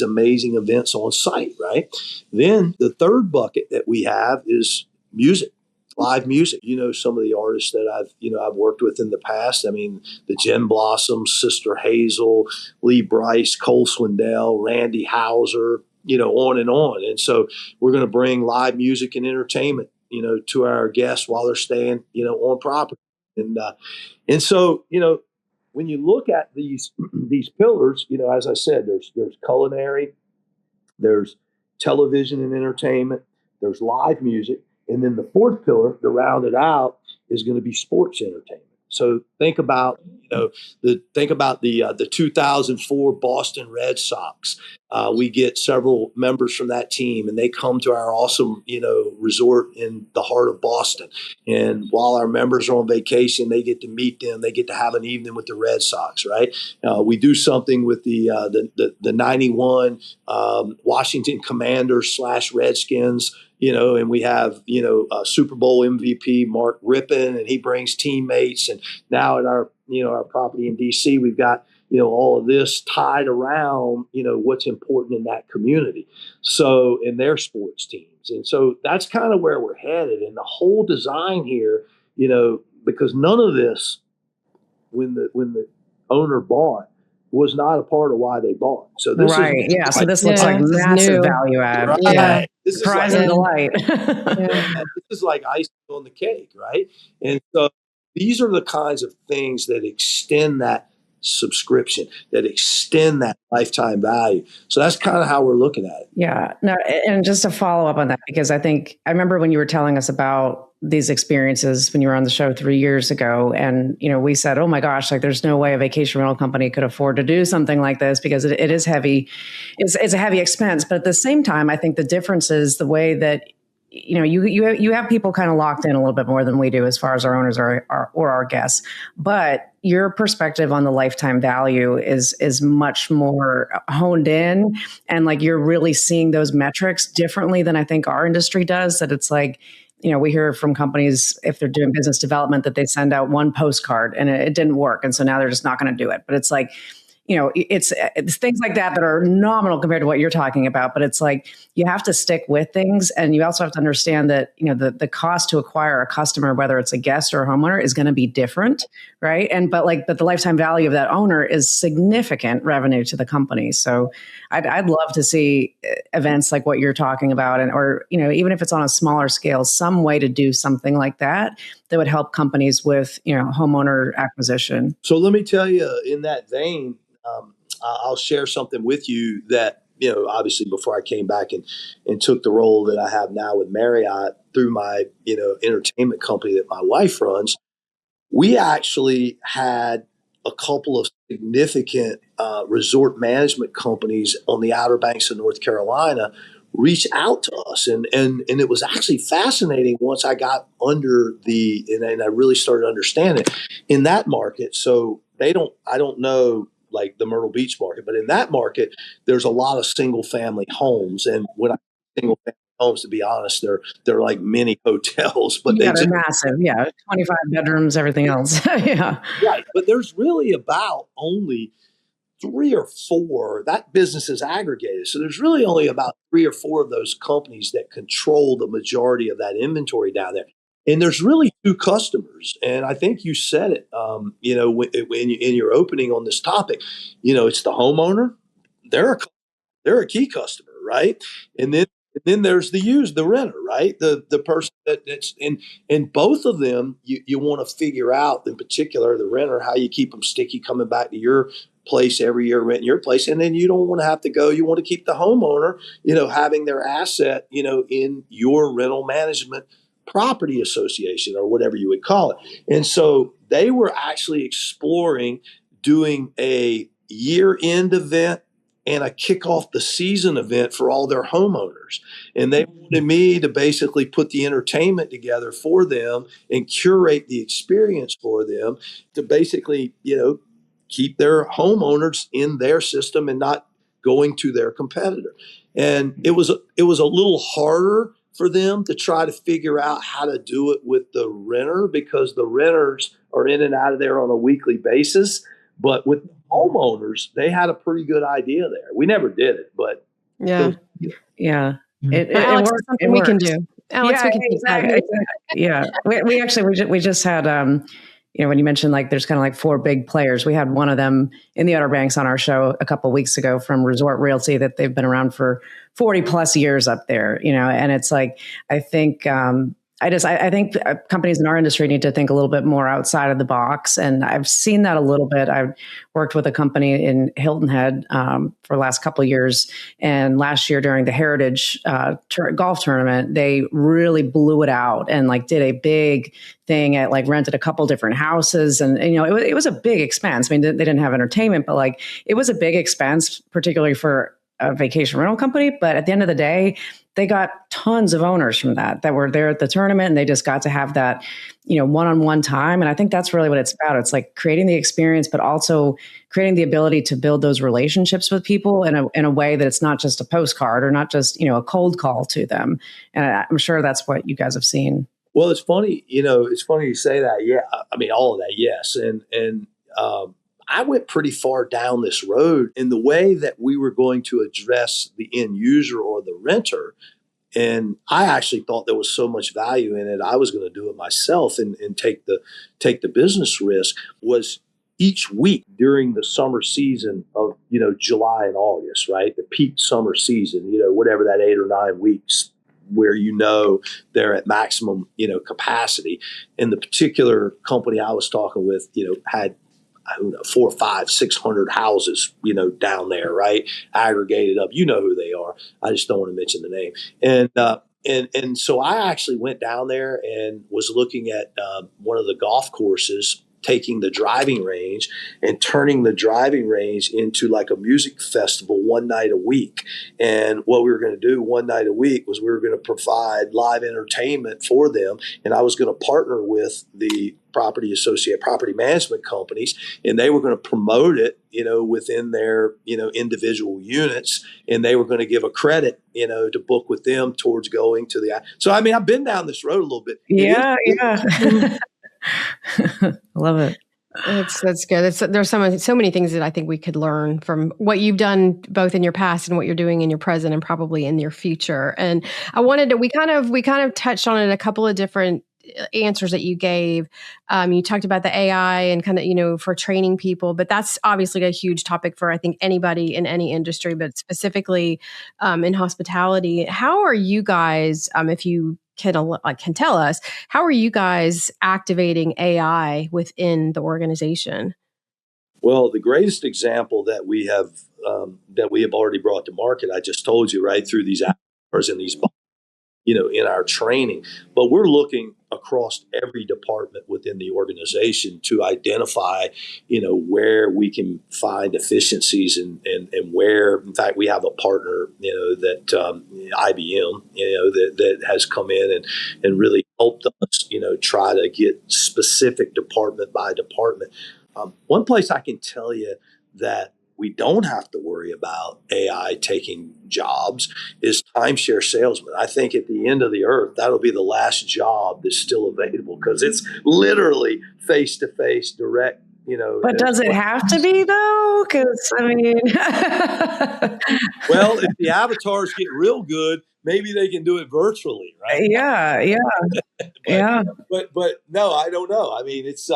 S1: amazing events on site, right? Then the third bucket that we have is music. Live music. Some of the artists that I've worked with in the past. I mean, the Jen Blossoms, Sister Hazel, Lee Brice, Cole Swindell, Randy Hauser, on and on. And so we're going to bring live music and entertainment, to our guests while they're staying, on property. And so, when you look at these pillars, as I said, there's culinary, there's television and entertainment, there's live music. And then the fourth pillar, to round it out, is going to be sports entertainment. So think about the 2004 Boston Red Sox. We get several members from that team, and they come to our awesome resort in the heart of Boston. And while our members are on vacation, they get to meet them. They get to have an evening with the Red Sox. Right? We do something with the 91 Washington Commanders / Redskins. And we have, Super Bowl MVP Mark Rippon, and he brings teammates. And now at our property in DC, we've got, all of this tied around, what's important in that community. So, in their sports teams. And so that's kind of where we're headed. And the whole design here, because none of this, when the owner bought, was not a part of why they bought. So this
S2: right.
S1: is
S2: Yeah. So
S1: like,
S2: this looks like
S3: this is
S2: massive
S3: new.
S2: value add.
S1: right.
S2: Yeah.
S1: This is
S2: Surprise
S1: like
S2: and delight.
S3: Yeah.
S1: this is like icing on the cake, right? And so these are the kinds of things that extend that subscription, that extend that lifetime value. So that's kind of how we're looking at it.
S2: Yeah. No, and just to follow up on that, because I remember when you were telling us about these experiences when you were on the show 3 years ago, and we said, oh my gosh, like there's no way a vacation rental company could afford to do something like this because it is heavy. It's a heavy expense. But at the same time, I think the difference is the way that you have people kind of locked in a little bit more than we do as far as our owners or our guests. But your perspective on the lifetime value is much more honed in, and like you're really seeing those metrics differently than I think our industry does. That it's like, we hear from companies if they're doing business development that they send out one postcard and it didn't work, and so now they're just not going to do it. But it's like, it's things like that are nominal compared to what you're talking about. But it's like you have to stick with things, and you also have to understand that the cost to acquire a customer, whether it's a guest or a homeowner, is going to be different, right? But the lifetime value of that owner is significant revenue to the company. So I'd love to see events like what you're talking about, or even if it's on a smaller scale, some way to do something like that would help companies with homeowner acquisition.
S1: So let me tell you, in that vein, I'll share something with you that, obviously before I came back and took the role that I have now with Marriott through my, entertainment company that my wife runs, we actually had a couple of significant resort management companies on the Outer Banks of North Carolina reach out to us. And it was actually fascinating once I got under and I really started understanding in that market. So I don't know like the Myrtle Beach market, but in that market, there's a lot of single family homes. And when I single family homes, to be honest, they're like mini hotels, but
S2: they're massive. Yeah. 25 bedrooms, everything else. Yeah.
S1: Right. But there's really about only 3 or 4, that business is aggregated. So there's really only about 3 or 4 of those companies that control the majority of that inventory down there. And there's really 2 customers. And I think you said it, in your opening on this topic, it's the homeowner. They're a key customer, right? And then there's the renter, right? The person that's in both of them, you want to figure out, in particular, the renter, how you keep them sticky coming back to your place every year, renting your place. And then you don't want to have to go. You want to keep the homeowner, having their asset, in your rental management property association or whatever you would call it. And so they were actually exploring doing a year-end event and a kick off the season event for all their homeowners. And they wanted me to basically put the entertainment together for them and curate the experience for them to basically, keep their homeowners in their system and not going to their competitor. And it was a little harder for them to try to figure out how to do it with the renter because the renters are in and out of there on a weekly basis. But with homeowners, they had a pretty good idea there. We never did it, but
S3: Yeah.
S2: Yeah.
S3: Alex,
S2: works.
S3: it's something we can do. Alex, we can do that.
S2: Exactly. Yeah. We just had, when you mentioned like there's kind of like 4 big players, we had one of them in the Outer Banks on our show a couple of weeks ago from Resort Realty that they've been around for 40 plus years up there, and it's like, I think, I think companies in our industry need to think a little bit more outside of the box. And I've seen that a little bit. I've worked with a company in Hilton Head for the last couple of years. And last year during the Heritage golf tournament, they really blew it out and like did a big thing at like rented a couple different houses. And it was a big expense. I mean, they didn't have entertainment, but like it was a big expense, particularly for a vacation rental company. But at the end of the day, they got tons of owners from that were there at the tournament, and they just got to have that, one-on-one time. And I think that's really what it's about. It's like creating the experience, but also creating the ability to build those relationships with people in a way that it's not just a postcard or not just, a cold call to them. And I'm sure that's what you guys have seen.
S1: Well, it's funny, it's funny you say that. Yeah. I mean, all of that. Yes. And I went pretty far down this road in the way that we were going to address the end user or the renter. And I actually thought there was so much value in it. I was going to do it myself and take the business risk was, each week during the summer season of, July and August, right? The peak summer season, whatever that 8 or 9 weeks where, they're at maximum, capacity. And the particular company I was talking with, had, I don't know, 400, 500, 600 houses, down there, right? Aggregated up. You know who they are. I just don't want to mention the name. And so I actually went down there and was looking at one of the golf courses, taking the driving range and turning the driving range into like a music festival one night a week. And what we were going to do one night a week was we were going to provide live entertainment for them. And I was going to partner with the property management companies, and they were going to promote it, within their, individual units. And they were going to give a credit, to book with them towards going to the. So, I mean, I've been down this road a little bit.
S2: Yeah. Love it.
S3: That's good. There's so many things that I think we could learn from what you've done, both in your past and what you're doing in your present, and probably in your future. And we kind of touched on it a couple of different answers that you gave. You talked about the AI and kind of, for training people, but that's obviously a huge topic for, I think, anybody in any industry, but specifically in hospitality. How are you guys, if you can tell us, how are you guys activating AI within the organization?
S1: Well, the greatest example that we have already brought to market, I just told you, right, through these hours and these, in our training. But we're looking across every department within the organization to identify, where we can find efficiencies and where, in fact, we have a partner, that IBM, that has come in and really helped us, try to get specific department by department. One place I can tell you that we don't have to worry about AI taking jobs is timeshare salesman. I think at the end of the earth, that'll be the last job that's still available because it's literally face-to-face, direct,
S2: But does it have to be, though? Because, I mean...
S1: Well, if the avatars get real good, maybe they can do it virtually, right?
S2: Yeah.
S1: But no, I don't know. I mean, it's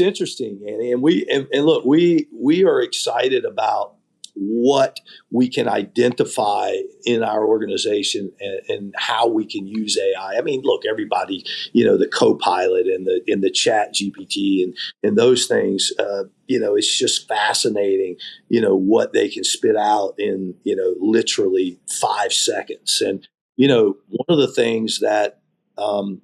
S1: interesting, Annie, and look, we are excited about what we can identify in our organization and how we can use AI. I mean, look, everybody, the Copilot and the Chat GPT and those things, it's just fascinating, what they can spit out in, literally 5 seconds. And, one of the things that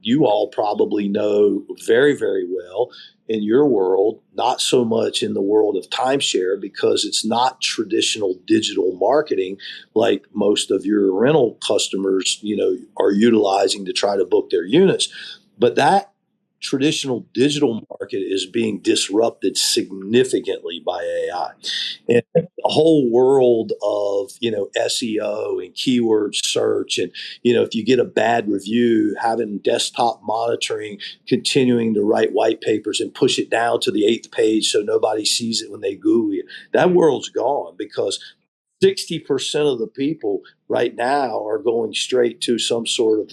S1: you all probably know very, very well in your world, not so much in the world of timeshare because it's not traditional digital marketing like most of your rental customers, are utilizing to try to book their units. But that traditional digital market is being disrupted significantly by AI. And the whole world of, SEO and keyword search and, if you get a bad review, having desktop monitoring, continuing to write white papers and push it down to the 8th page so nobody sees it when they Google you. That world's gone because 60% of the people right now are going straight to some sort of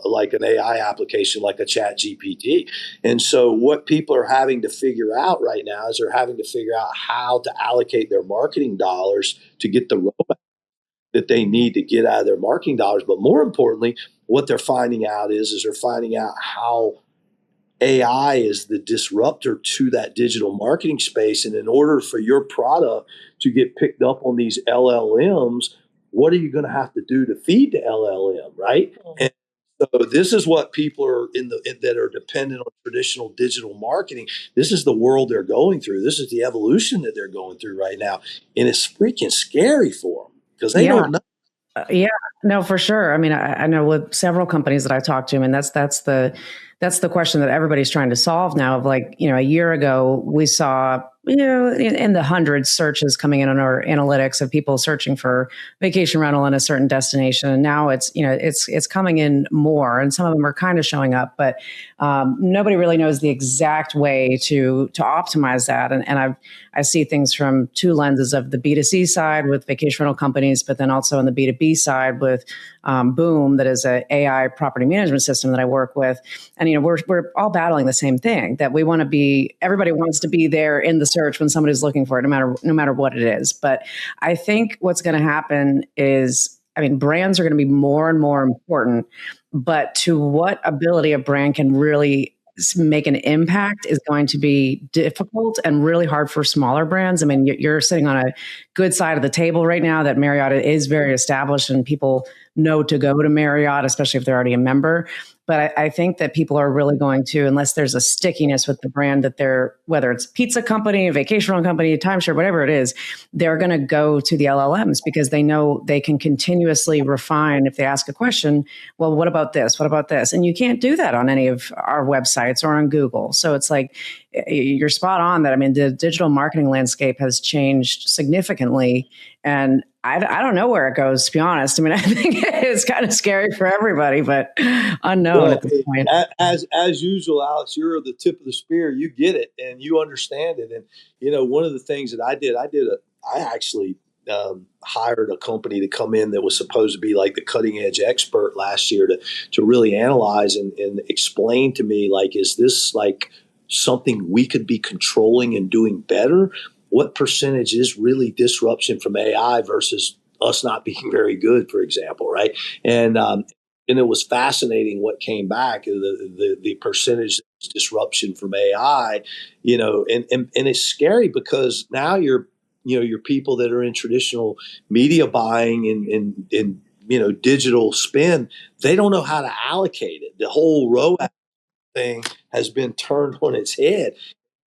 S1: like an AI application, like a Chat GPT. And so what people are having to figure out right now is they're having to figure out how to allocate their marketing dollars to get the ROAS that they need to get out of their marketing dollars. But more importantly, what they're finding out is they're finding out how AI is the disruptor to that digital marketing space. And in order for your product to get picked up on these LLMs, what are you going to have to do to feed the LLM, right? And so this is what people are that are dependent on traditional digital marketing. This is the world they're going through. This is the evolution that they're going through right now. And it's freaking scary for them because they don't know.
S2: Yeah, no, for sure. I mean, I know with several companies that I talked to, and that's the question that everybody's trying to solve now. Of like, a year ago, we saw, in the hundreds searches coming in on our analytics of people searching for vacation rental in a certain destination. And now it's coming in more, and some of them are kind of showing up, but nobody really knows the exact way to optimize that. And I see things from two lenses of the B2C side with vacation rental companies, but then also on the B2B side with Boom, that is a AI property management system that I work with. And, we're all battling the same thing, that we want to be, everybody wants to be there in the search when somebody's looking for it, no matter what it is. But I think what's going to happen is, brands are going to be more and more important, but to what ability a brand can really make an impact is going to be difficult and really hard for smaller brands. You're sitting on a good side of the table right now that Marriott is very established and people know to go to Marriott, especially if they're already a member. But I think that people are really going to, unless there's a stickiness with the brand that they're, whether it's pizza company, vacation rental company, timeshare, whatever it is, they're going to go to the LLMs because they know they can continuously refine. If they ask a question, well, what about this? What about this? And you can't do that on any of our websites or on Google. So it's like, you're spot on that. The digital marketing landscape has changed significantly. And I don't know where it goes, to be honest. I think it's kind of scary for everybody, but unknown at this point.
S1: As usual, Alex, you're the tip of the spear. You get it and you understand it. And, one of the things that I actually hired a company to come in that was supposed to be like the cutting edge expert last year to really analyze and explain to me, like, is this like something we could be controlling and doing better? What percentage is really disruption from AI versus us not being very good, for example, right? And it was fascinating what came back, the percentage disruption from AI, and it's scary because now your people that are in traditional media buying and digital spend, they don't know how to allocate it. The whole ROAS thing has been turned on its head.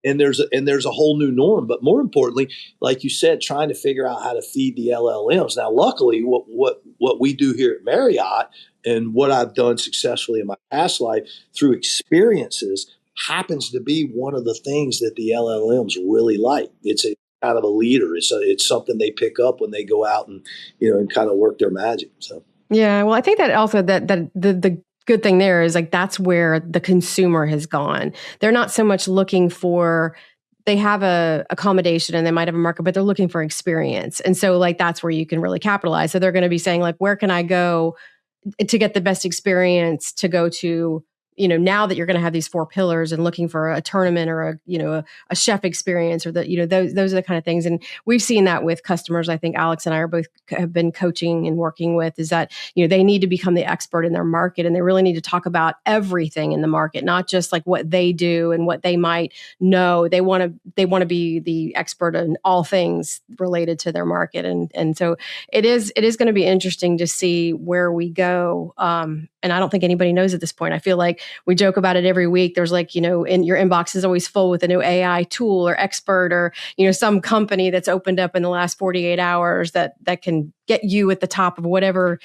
S1: And there's a whole new norm, but more importantly, like you said, trying to figure out how to feed the LLMs. Now, luckily, what we do here at Marriott and what I've done successfully in my past life through experiences happens to be one of the things that the LLMs really like. It's a kind of a leader. It's something they pick up when they go out and and kind of work their magic. So
S3: yeah, well, I think that also that the good thing there is, like, that's where the consumer has gone. They're not so much looking for, they have a accommodation and they might have a market, but they're looking for experience. And so, like, that's where you can really capitalize. So they're going to be saying, like, where can I go to get the best experience, to go to, now that you're going to have these 4 pillars and looking for a tournament or a chef experience, or those are the kind of things. And we've seen that with customers. I think Alex and I have been coaching and working with, is that, they need to become the expert in their market, and they really need to talk about everything in the market, not just like what they do and what they might know. They want to be the expert in all things related to their market. And so it is going to be interesting to see where we go. And I don't think anybody knows at this point. I feel like we joke about it every week. There's like, in your inbox is always full with a new AI tool or expert or, some company that's opened up in the last 48 hours that can get you at the top of whatever,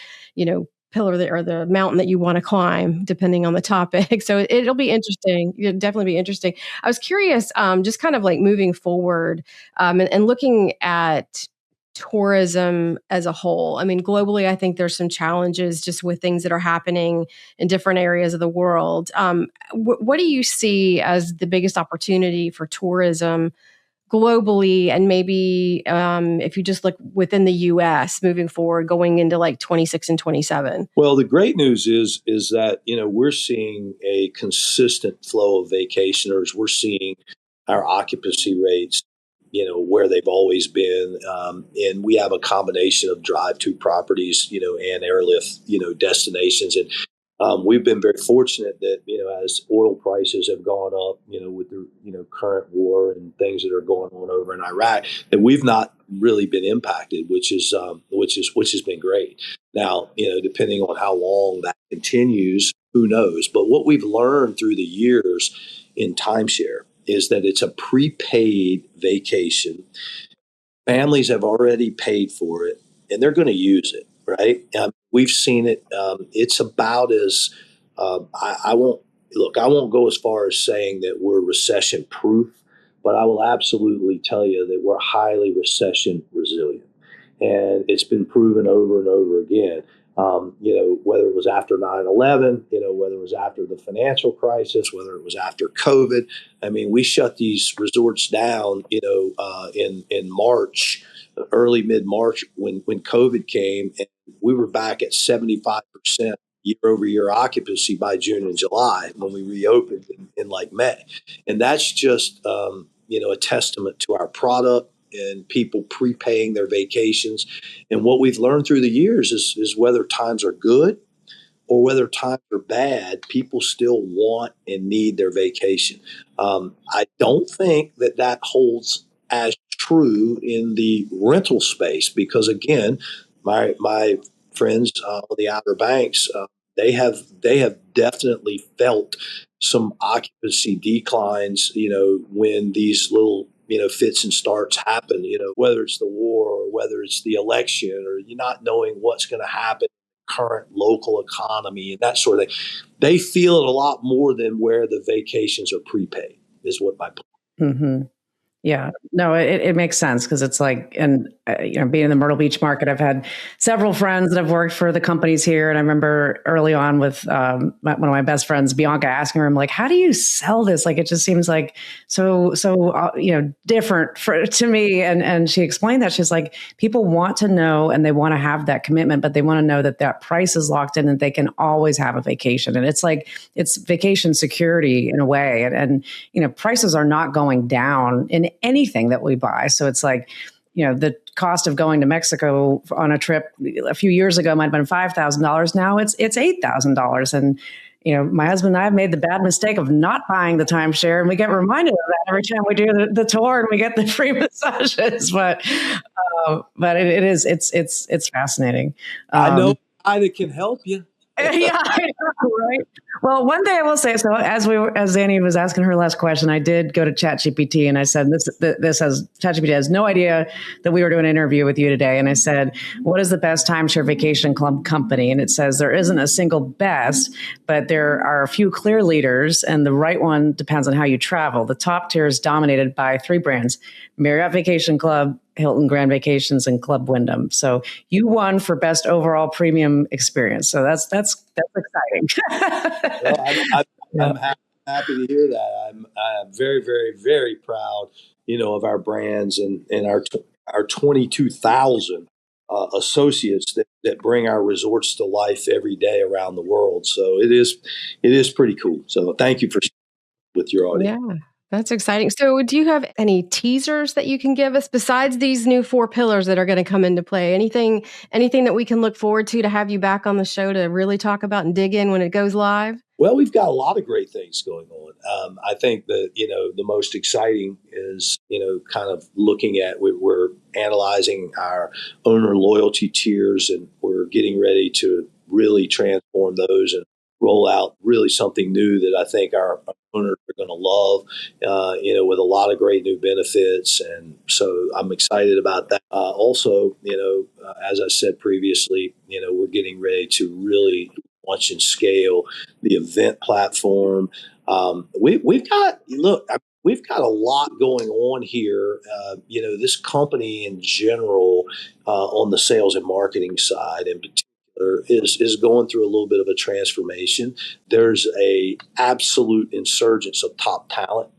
S3: pillar or the mountain that you want to climb, depending on the topic. So it'll be interesting. It'll definitely be interesting. I was curious, just kind of like moving forward and looking at tourism as a whole. Globally, I think there's some challenges just with things that are happening in different areas of the world. What do you see as the biggest opportunity for tourism globally, and maybe if you just look within the U.S. moving forward, going into like 26 and 27?
S1: Well, the great news is that we're seeing a consistent flow of vacationers. We're seeing our occupancy rates where they've always been. And we have a combination of drive-to properties, and airlift, destinations. And we've been very fortunate that, as oil prices have gone up, with the, current war and things that are going on over in Iraq, that we've not really been impacted, which has been great. Now, depending on how long that continues, who knows? But what we've learned through the years in timeshare is that it's a prepaid vacation. Families have already paid for it, and they're going to use it, right? We've seen it. It's about as I won't go as far as saying that we're recession proof, but I will absolutely tell you that we're highly recession resilient, and it's been proven over and over again. Whether it was after 9/11, whether it was after the financial crisis, whether it was after COVID. We shut these resorts down, in March, early mid-March when COVID came. And we were back at 75% year over year occupancy by June and July when we reopened in like May. And that's just, a testament to our product and people prepaying their vacations. And what we've learned through the years is whether times are good or whether times are bad, people still want and need their vacation. I don't think that holds as true in the rental space because, again, my friends on the Outer Banks, they have definitely felt some occupancy declines. When these little fits and starts happen. Whether it's the war or whether it's the election or you not knowing what's going to happen current local economy and that sort of thing. They feel it a lot more than where the vacations are prepaid is what my point.
S2: Mm-hmm. Yeah, no, it makes sense because it's like, and being in the Myrtle Beach market, I've had several friends that have worked for the companies here. And I remember early on with one of my best friends, Bianca, asking her, I'm like, how do you sell this? Like, it just seems like so different to me. And she explained that she's like, people want to know and they want to have that commitment, but they want to know that price is locked in and they can always have a vacation. And it's like, it's vacation security in a way. And prices are not going down in anything that we buy. So it's like, the cost of going to Mexico on a trip a few years ago might have been $5,000. Now it's $8,000. And, my husband and I have made the bad mistake of not buying the timeshare, and we get reminded of that every time we do the tour and we get the free massages. But it's fascinating.
S1: I know a guy that can help you.
S2: Yeah, I know, right? Well, one thing I will say, so as Annie was asking her last question, I did go to ChatGPT and I said, ChatGPT has no idea that we were doing an interview with you today. And I said, what is the best timeshare vacation club company? And it says there isn't a single best, but there are a few clear leaders, and the right one depends on how you travel. The top tier is dominated by 3 brands: Marriott Vacation Club, Hilton Grand Vacations, and Club Wyndham. So you won for best overall premium experience. So that's exciting.
S1: Well, I'm happy to hear that. I'm very, very, very proud, of our brands and our 22,000 associates that bring our resorts to life every day around the world. So it is pretty cool. So thank you for sharing with your audience.
S3: Yeah. That's exciting. So do you have any teasers that you can give us besides these new 4 pillars that are going to come into play? Anything that we can look forward to have you back on the show to really talk about and dig in when it goes live?
S1: Well, we've got a lot of great things going on. I think that, the most exciting is, kind of looking at, we're analyzing our owner loyalty tiers, and we're getting ready to really transform those and roll out really something new that I think our owners are going to love, with a lot of great new benefits. And so I'm excited about that. Also, as I said previously, we're getting ready to really launch and scale the event platform. We've got a lot going on here. This company in general, on the sales and marketing side in particular, is going through a little bit of a transformation. There's a absolute insurgence of top talent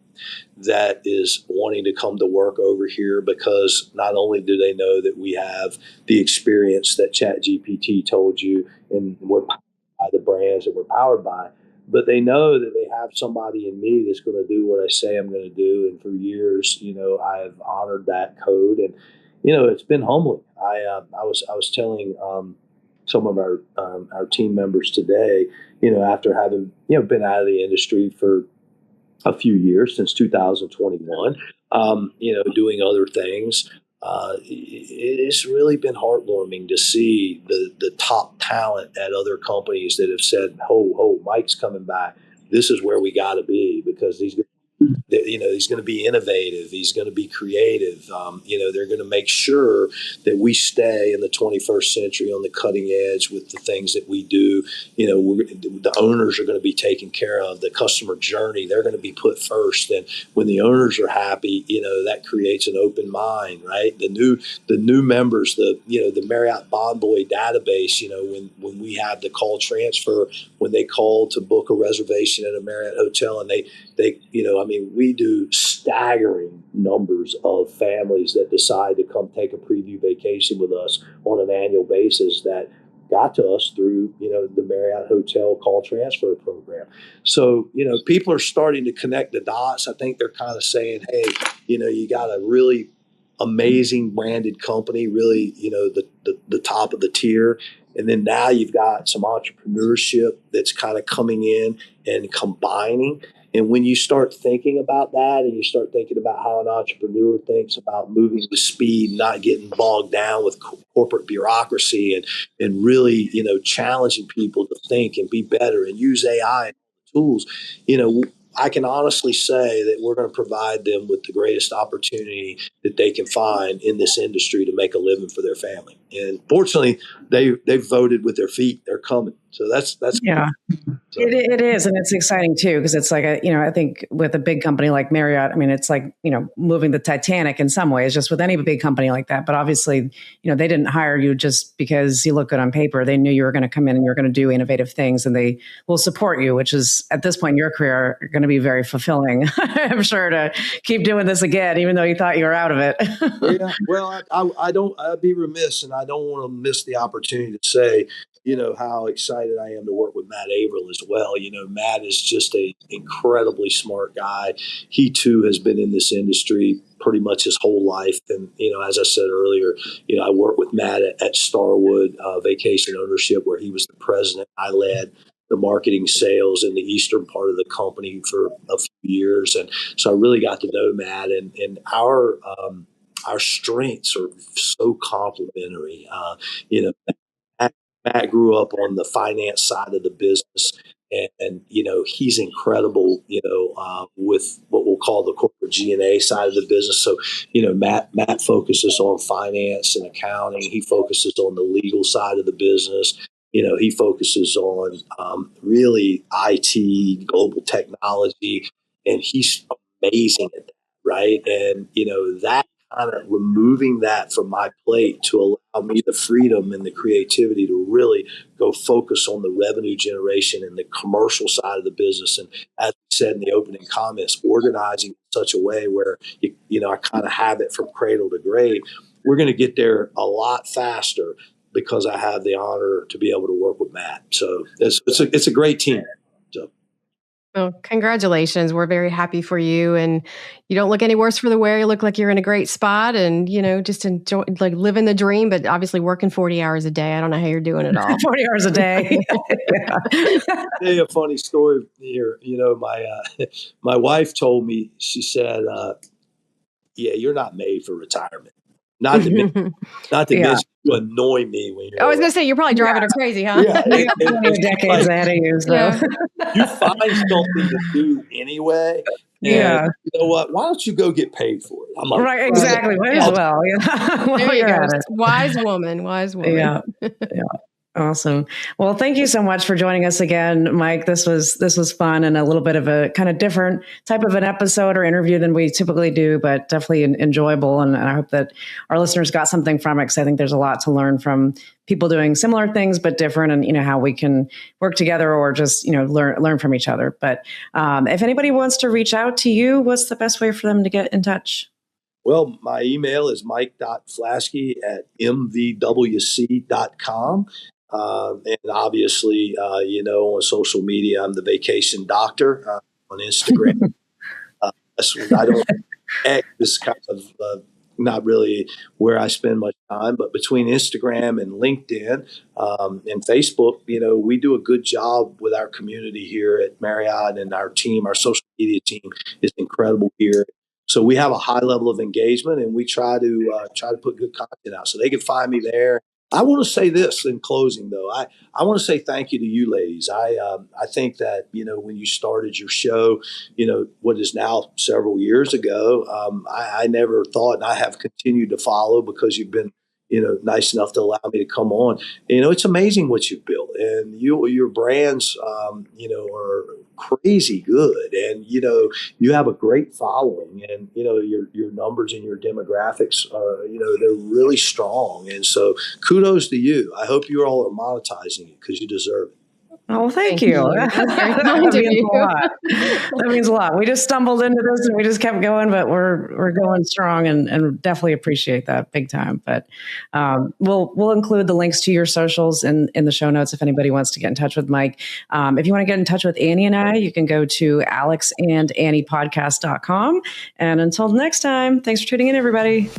S1: that is wanting to come to work over here because not only do they know that we have the experience that ChatGPT told you and we're powered by the brands that we're powered by, but they know that they have somebody in me that's going to do what I say I'm going to do. And for years, I have honored that code, and it's been humbling. I was telling some of our team members today, after having been out of the industry for a few years since 2021, doing other things. It's really been heartwarming to see the top talent at other companies that have said, "Oh, Mike's coming back. This is where we got to be because he's going to be innovative. He's going to be creative. They're going to make sure that we stay in the 21st century on the cutting edge with the things that we do. The owners are going to be taken care of. The customer journey, they're going to be put first. And when the owners are happy, that creates an open mind, right? The new members, the Marriott Bonvoy database, when we have the call transfer, when they call to book a reservation at a Marriott hotel and they we do staggering numbers of families that decide to come take a preview vacation with us on an annual basis that got to us through, the Marriott Hotel Call Transfer program. So, people are starting to connect the dots. I think they're kind of saying, hey, you got a really amazing branded company, really, the top of the tier. And then now you've got some entrepreneurship that's kind of coming in and combining. And when you start thinking about that and you start thinking about how an entrepreneur thinks about moving with speed, not getting bogged down with corporate bureaucracy and really, challenging people to think and be better and use AI and tools, I can honestly say that we're going to provide them with the greatest opportunity that they can find in this industry to make a living for their family. And fortunately, they've voted with their feet. They're coming. So that's
S2: yeah. So. It is, and it's exciting too, because it's like I think with a big company like Marriott, I mean, it's like moving the Titanic in some ways, just with any big company like that. But obviously, they didn't hire you just because you look good on paper. They knew you were going to come in and you're going to do innovative things, and they will support you, which is at this point in your career going to be very fulfilling. I'm sure to keep doing this again, even though you thought you were out of it.
S1: Yeah, well, I'd be remiss, and I don't want to miss the opportunity to say, how excited I am to work with Matt Averill as well. Matt is just an incredibly smart guy. He too has been in this industry pretty much his whole life. And, as I said earlier, I worked with Matt at Starwood Vacation Ownership, where he was the president. I led the marketing sales in the eastern part of the company for a few years. And so I really got to know Matt, and our strengths are so complementary. Matt grew up on the finance side of the business, and he's incredible. With what we'll call the corporate G&A side of the business. So Matt focuses on finance and accounting. He focuses on the legal side of the business. He focuses on really IT, global technology, and he's amazing at that, right? And that kind of removing that from my plate to allow me the freedom and the creativity to really go focus on the revenue generation and the commercial side of the business. And as we said in the opening comments, organizing in such a way where, I kind of have it from cradle to grave. We're going to get there a lot faster because I have the honor to be able to work with Matt. So it's a great team. So.
S3: Well, congratulations. We're very happy for you. And you don't look any worse for the wear. You look like you're in a great spot and, just enjoy, like living the dream, but obviously working 40 hours a day. I don't know how you're doing it all.
S2: 40 hours a day.
S1: I'll tell you a funny story here. My wife told me, she said, yeah, you're not made for retirement. Not to mention you annoy me when you're.
S3: I was going to say, you're probably driving her crazy, huh?
S1: Yeah,
S2: decades ahead of you. So.
S3: Yeah.
S1: You find something to do anyway.
S2: Yeah.
S1: You know what? Why don't you go get paid for it? I'm like,
S2: right, exactly. Might as well. Yeah.
S3: There you go. Wise woman.
S2: Yeah. Yeah. Awesome. Well, thank you so much for joining us again, Mike. This was fun and a little bit of a kind of different type of an episode or interview than we typically do, but definitely enjoyable. And I hope that our listeners got something from it, because I think there's a lot to learn from people doing similar things but different, and how we can work together or just learn from each other. But if anybody wants to reach out to you, what's the best way for them to get in touch?
S1: Well, my email is mike.flaskey@mvwc.com. And obviously, on social media, I'm the Vacation Doctor on Instagram. I don't X is kind of not really where I spend much time, but between Instagram and LinkedIn and Facebook, we do a good job with our community here at Marriott, and our team, our social media team, is incredible here. So we have a high level of engagement, and we try to put good content out, so they can find me there. I want to say this in closing, though. I want to say thank you to you ladies. I think that, when you started your show, what is now several years ago, I never thought, and I have continued to follow because you've been, nice enough to allow me to come on. It's amazing what you've built, and your brands, are crazy good, and you have a great following, and your numbers and your demographics are they're really strong, and so kudos to you. I hope you all are monetizing it because you deserve it.
S2: Oh, thank you.
S3: That's very
S2: That
S3: kind of
S2: means
S3: you.
S2: a lot. That means a lot. We just stumbled into this and we just kept going, but we're going strong and definitely appreciate that big time. But we'll include the links to your socials in the show notes if anybody wants to get in touch with Mike. If you want to get in touch with Annie and I, you can go to alexandanniepodcast.com. And until next time, thanks for tuning in, everybody.